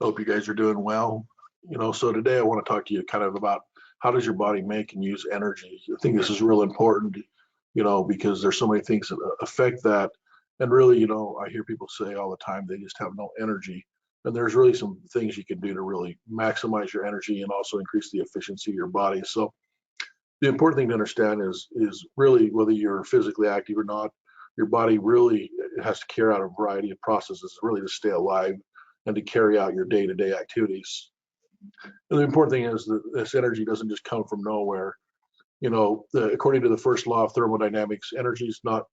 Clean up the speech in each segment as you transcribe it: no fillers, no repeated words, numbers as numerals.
Hope you guys are doing well. So today I want to talk to you kind of about how does your body make and use energy. I think this is real important, because there's so many things that affect that. And really, I hear people say all the time they just have no energy. And there's really some things you can do to really maximize your energy and also increase the efficiency of your body. So the important thing to understand is really whether you're physically active or not, your body really has to carry out a variety of processes really to stay alive and to carry out your day-to-day activities. And the important thing is that this energy doesn't just come from nowhere. According to the first law of thermodynamics, energy is not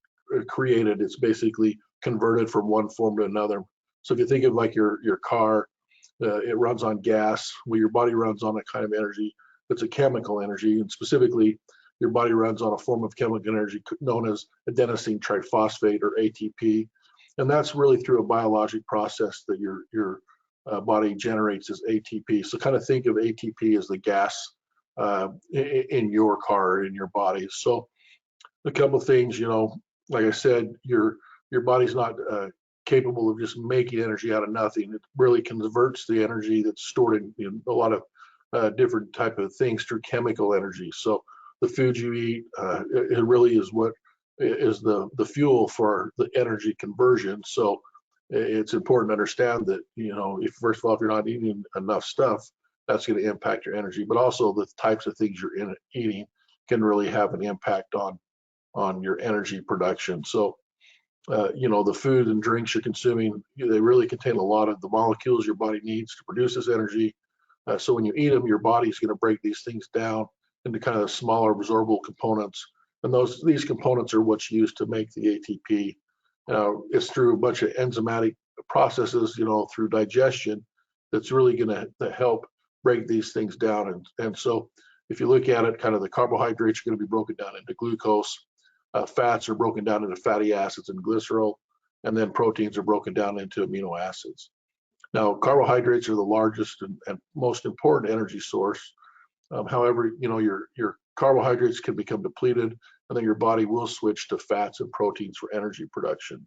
created, it's basically converted from one form to another. So if you think of like your car, it runs on gas. Well, your body runs on a kind of energy that's a chemical energy, and specifically your body runs on a form of chemical energy known as adenosine triphosphate, or ATP. And that's really through a biologic process that your body generates as ATP. So kind of think of ATP as the gas in your car, in your body. So a couple of things, like I said, your body's not capable of just making energy out of nothing. It really converts the energy that's stored in a lot of different type of things through chemical energy. So the food you eat, it really is what is the fuel for the energy conversion. So it's important to understand that, if first of all, if you're not eating enough stuff, that's going to impact your energy, but also the types of things you're eating can really have an impact on your energy production. So, the food and drinks you're consuming, they really contain a lot of the molecules your body needs to produce this energy. So when you eat them, your body's going to break these things down into kind of smaller absorbable components. And these components are what's used to make the ATP. It's through a bunch of enzymatic processes, through digestion, that's really going to help break these things down. And so if you look at it, kind of the carbohydrates are going to be broken down into glucose, fats are broken down into fatty acids and glycerol, and then proteins are broken down into amino acids. Now, carbohydrates are the largest and most important energy source. However, your carbohydrates can become depleted, and then your body will switch to fats and proteins for energy production.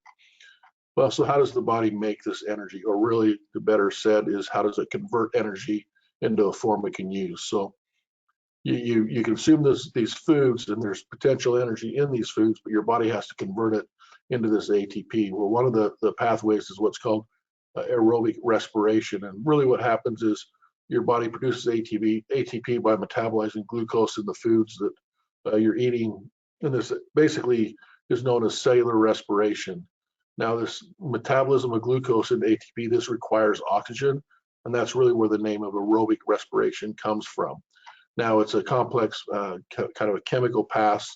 Well, so how does the body make this energy? Or really, the better said is, how does it convert energy into a form it can use? So you consume these foods, and there's potential energy in these foods, but your body has to convert it into this ATP. Well, one of the pathways is what's called aerobic respiration. And really what happens is your body produces ATP by metabolizing glucose in the foods that you're eating. And this basically is known as cellular respiration. Now, this metabolism of glucose in ATP, this requires oxygen, and that's really where the name of aerobic respiration comes from. Now, it's a complex kind of a chemical path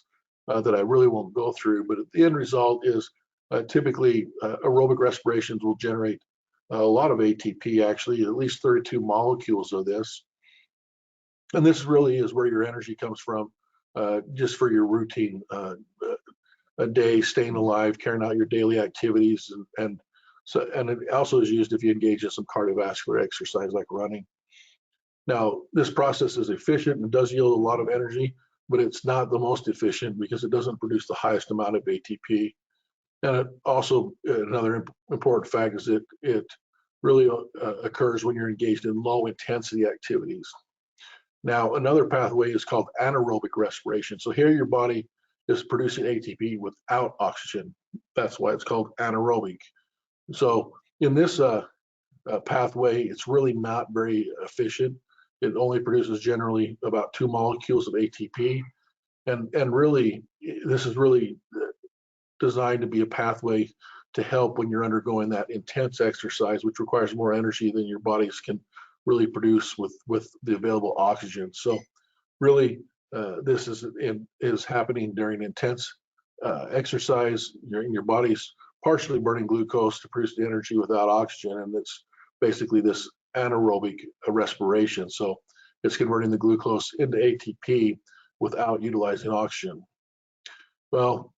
that I really won't go through, but the end result is typically aerobic respirations will generate a lot of ATP, actually, at least 32 molecules of this. And this really is where your energy comes from, just for your routine a day, staying alive, carrying out your daily activities, and it also is used if you engage in some cardiovascular exercise like running. Now, this process is efficient and does yield a lot of energy, but it's not the most efficient because it doesn't produce the highest amount of ATP. And it also, another important fact is that it really occurs when you're engaged in low intensity activities. Now, another pathway is called anaerobic respiration. So here your body is producing ATP without oxygen. That's why it's called anaerobic. So in this pathway, it's really not very efficient. It only produces generally about 2 molecules of ATP. And really, this is really designed to be a pathway to help when you're undergoing that intense exercise, which requires more energy than your bodies can really produce with the available oxygen. So really, this is happening during intense exercise. Your body's partially burning glucose to produce the energy without oxygen, and it's basically this anaerobic respiration. So it's converting the glucose into ATP without utilizing oxygen. Well,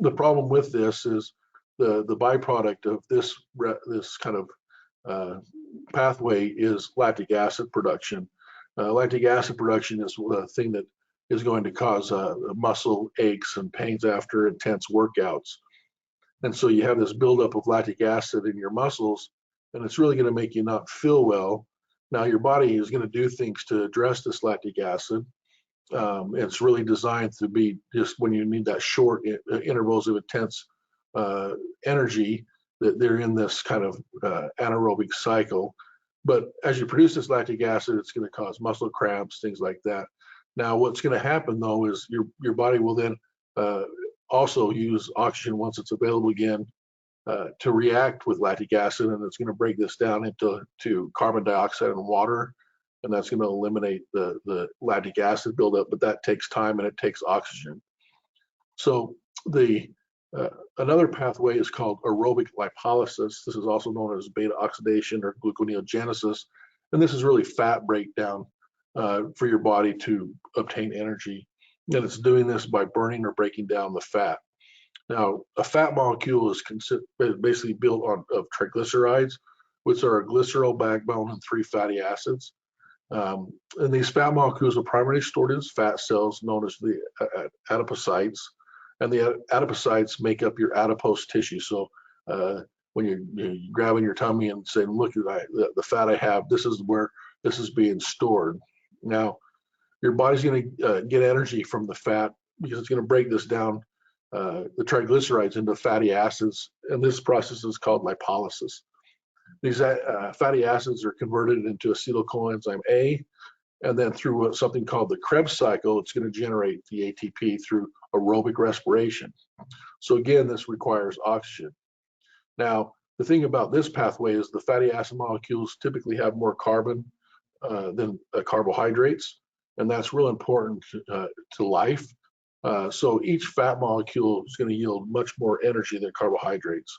the problem with this is the byproduct of this kind of pathway is lactic acid production. Lactic acid production is the thing that is going to cause muscle aches and pains after intense workouts. And so you have this buildup of lactic acid in your muscles, and it's really going to make you not feel well. Now your body is going to do things to address this lactic acid. It's really designed to be just when you need that short intervals of intense energy, that they're in this kind of anaerobic cycle. But as you produce this lactic acid, it's going to cause muscle cramps, things like that. Now, what's going to happen though is your body will then also use oxygen once it's available again to react with lactic acid, and it's going to break this down into carbon dioxide and water, and that's going to eliminate the lactic acid buildup. But that takes time and it takes oxygen. So another pathway is called aerobic lipolysis. This is also known as beta oxidation or gluconeogenesis, and this is really fat breakdown for your body to obtain energy. And it's doing this by burning or breaking down the fat. Now, a fat molecule is basically built of triglycerides, which are a glycerol backbone and 3 fatty acids. And these fat molecules are primarily stored in fat cells known as the adipocytes. And the adipocytes make up your adipose tissue. So when you're grabbing your tummy and saying, look, the fat I have, this is where this is being stored. Now, your body's going to get energy from the fat because it's going to break this down, the triglycerides, into fatty acids. And this process is called lipolysis. These fatty acids are converted into acetyl coenzyme A, and then through something called the Krebs cycle, it's going to generate the ATP through aerobic respiration. So again, this requires oxygen. Now, the thing about this pathway is the fatty acid molecules typically have more carbon than carbohydrates, and that's real important to life. So each fat molecule is going to yield much more energy than carbohydrates.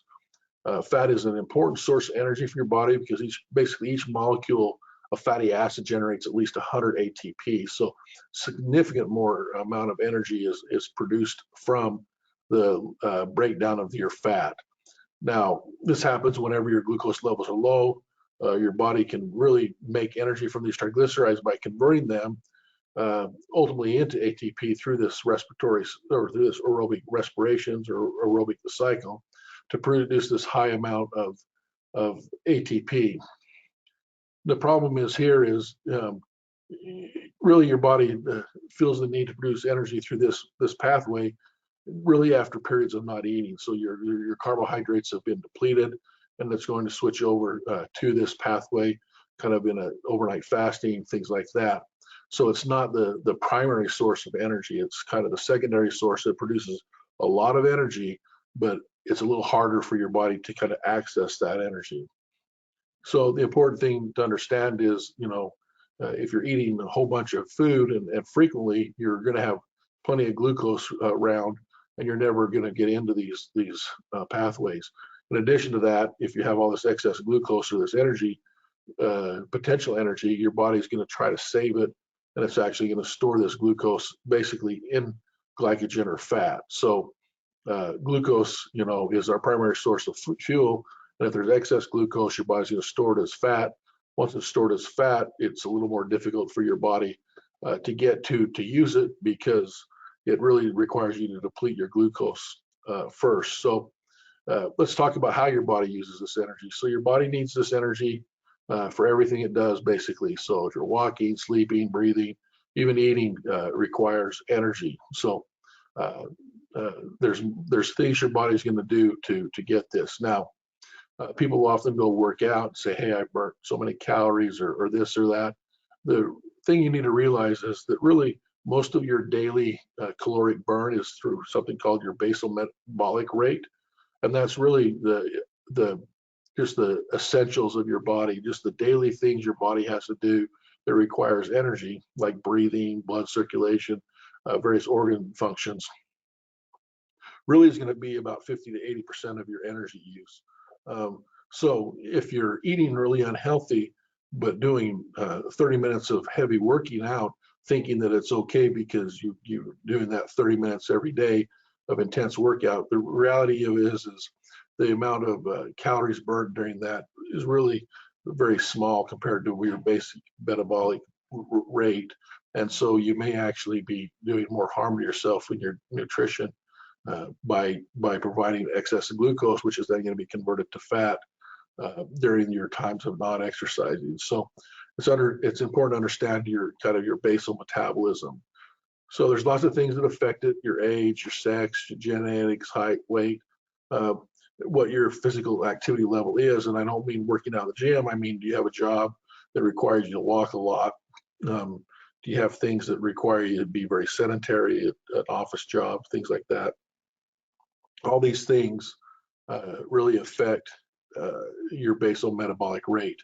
Fat is an important source of energy for your body because basically each molecule of fatty acid generates at least 100 ATP. So significant more amount of energy is produced from the breakdown of your fat. Now, this happens whenever your glucose levels are low. Your body can really make energy from these triglycerides by converting them ultimately into ATP through this respiratory or through this aerobic respirations or aerobic cycle to produce this high amount of ATP. The problem is here is really your body feels the need to produce energy through this pathway really after periods of not eating. So your carbohydrates have been depleted, and it's going to switch over to this pathway kind of in an overnight fasting, things like that. So it's not the primary source of energy. It's kind of the secondary source that produces a lot of energy, but it's a little harder for your body to kind of access that energy. So the important thing to understand is, if you're eating a whole bunch of food and frequently, you're going to have plenty of glucose around, and you're never going to get into these pathways. In addition to that, if you have all this excess glucose or this energy, potential energy, your body's going to try to save it, and it's actually going to store this glucose basically in glycogen or fat. So glucose, is our primary source of fuel. And if there's excess glucose, your body's going to store it as fat. Once it's stored as fat, it's a little more difficult for your body to get to use it because it really requires you to deplete your glucose first. So let's talk about how your body uses this energy. So your body needs this energy for everything it does, basically. So if you're walking, sleeping, breathing, even eating requires energy. So there's things your body's going to do to get this. Now, people will often go work out and say, hey, I burnt so many calories or this or that. The thing you need to realize is that really most of your daily caloric burn is through something called your basal metabolic rate. And that's really just the essentials of your body, just the daily things your body has to do that requires energy, like breathing, blood circulation, various organ functions. Really is going to be about 50 to 80% of your energy use. So if you're eating really unhealthy, but doing 30 minutes of heavy working out, thinking that it's okay because you're doing that 30 minutes every day of intense workout, the reality of it is the amount of calories burned during that is really very small compared to your basic metabolic rate. And so you may actually be doing more harm to yourself in your nutrition by providing excess glucose, which is then going to be converted to fat during your times of non-exercising. So it's important to understand your kind of your basal metabolism. So there's lots of things that affect it: your age, your sex, your genetics, height, weight, uh, what your physical activity level is. And I don't mean working out in the gym. I mean, do you have a job that requires you to walk a lot? Do you have things that require you to be very sedentary, an office job, things like that? All these things really affect your basal metabolic rate.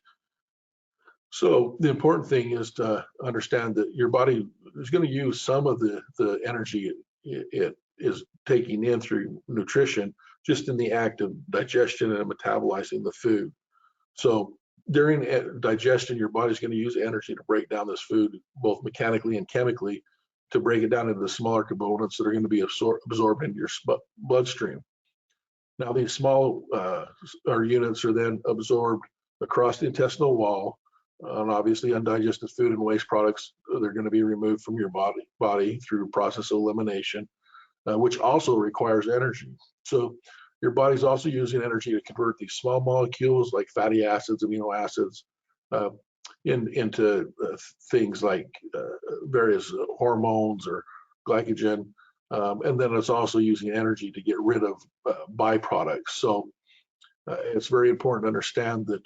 So the important thing is to understand that your body is going to use some of the energy it is taking in through nutrition just in the act of digestion and metabolizing the food. So during digestion, your body's going to use energy to break down this food, both mechanically and chemically, to break it down into the smaller components that are going to be absorbed into your bloodstream. Now, these small units are then absorbed across the intestinal wall, and obviously undigested food and waste products, they're going to be removed from your body through process of elimination, which also requires energy. So your body's also using energy to convert these small molecules like fatty acids, amino acids, into things like various hormones or glycogen. And then it's also using energy to get rid of byproducts. So it's very important to understand that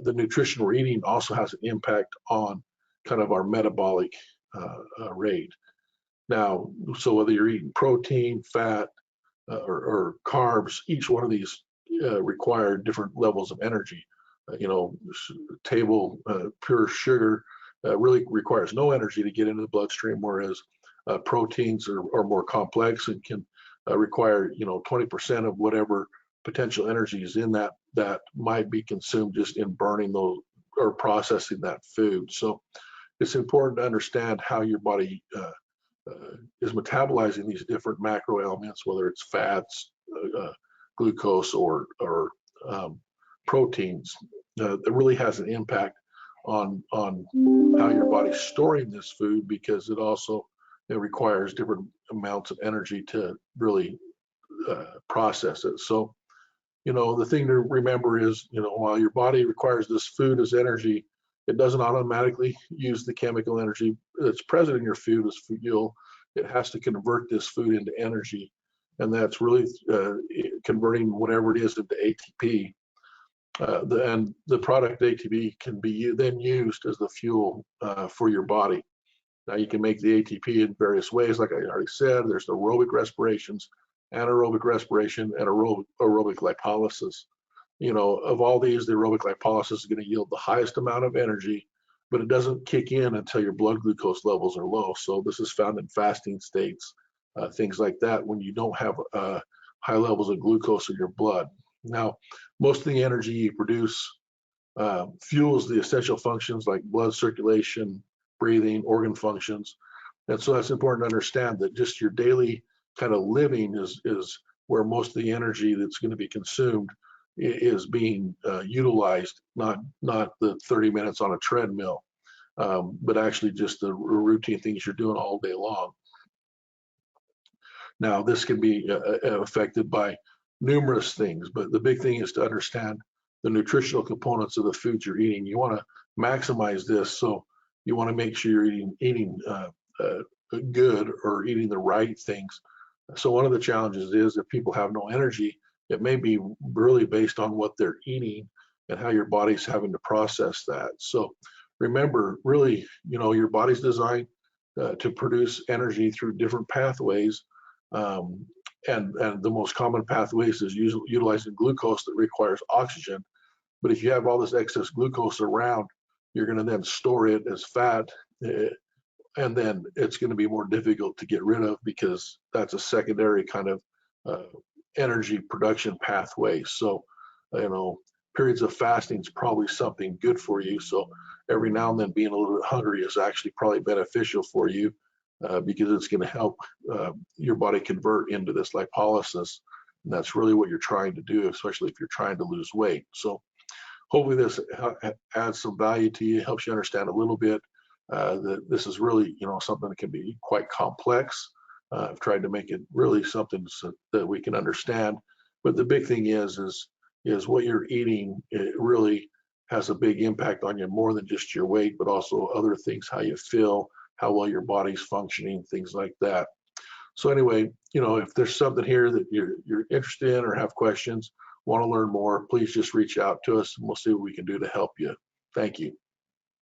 the nutrition we're eating also has an impact on kind of our metabolic rate. Now, so whether you're eating protein, fat, or carbs, each one of these require different levels of energy. Table pure sugar really requires no energy to get into the bloodstream, whereas proteins are more complex and can require 20% of whatever potential energy is in that might be consumed just in burning those or processing that food. So it's important to understand how your body is metabolizing these different macro elements, whether it's fats, glucose, or proteins. That really has an impact on how your body's storing this food, because it requires different amounts of energy to really process it. So, the thing to remember is, while your body requires this food as energy, it doesn't automatically use the chemical energy that's present in your food as fuel. It has to convert this food into energy, and that's really converting whatever it is into ATP. And the product ATP can be then used as the fuel for your body. Now, you can make the ATP in various ways. Like I already said, there's aerobic respirations, anaerobic respiration, and aerobic lipolysis. Of all these, the aerobic lipolysis is going to yield the highest amount of energy, but it doesn't kick in until your blood glucose levels are low. So this is found in fasting states, things like that, when you don't have high levels of glucose in your blood. Now, most of the energy you produce fuels the essential functions like blood circulation, breathing, organ functions. And so that's important to understand, that just your daily kind of living is where most of the energy that's going to be consumed is being utilized, not the 30 minutes on a treadmill, but actually just the routine things you're doing all day long. Now, this can be affected by numerous things, but the big thing is to understand the nutritional components of the foods you're eating. You want to maximize this, so you want to make sure you're eating good, or eating the right things. So one of the challenges is, if people have no energy, it may be really based on what they're eating and how your body's having to process that. So remember, really, your body's designed to produce energy through different pathways. And the most common pathways is utilizing glucose that requires oxygen. But if you have all this excess glucose around, you're going to then store it as fat, and then it's going to be more difficult to get rid of, because that's a secondary kind of energy production pathway. So, periods of fasting is probably something good for you. So every now and then being a little bit hungry is actually probably beneficial for you, because it's going to help your body convert into this lipolysis. And that's really what you're trying to do, especially if you're trying to lose weight. So hopefully this adds some value to you, helps you understand a little bit that this is really, something that can be quite complex. I've tried to make it really something that we can understand. But the big thing is is what you're eating. It really has a big impact on you, more than just your weight, but also other things, how you feel, how well your body's functioning, things like that. So anyway, if there's something here that you're interested in or have questions, want to learn more, please just reach out to us and we'll see what we can do to help you. Thank you.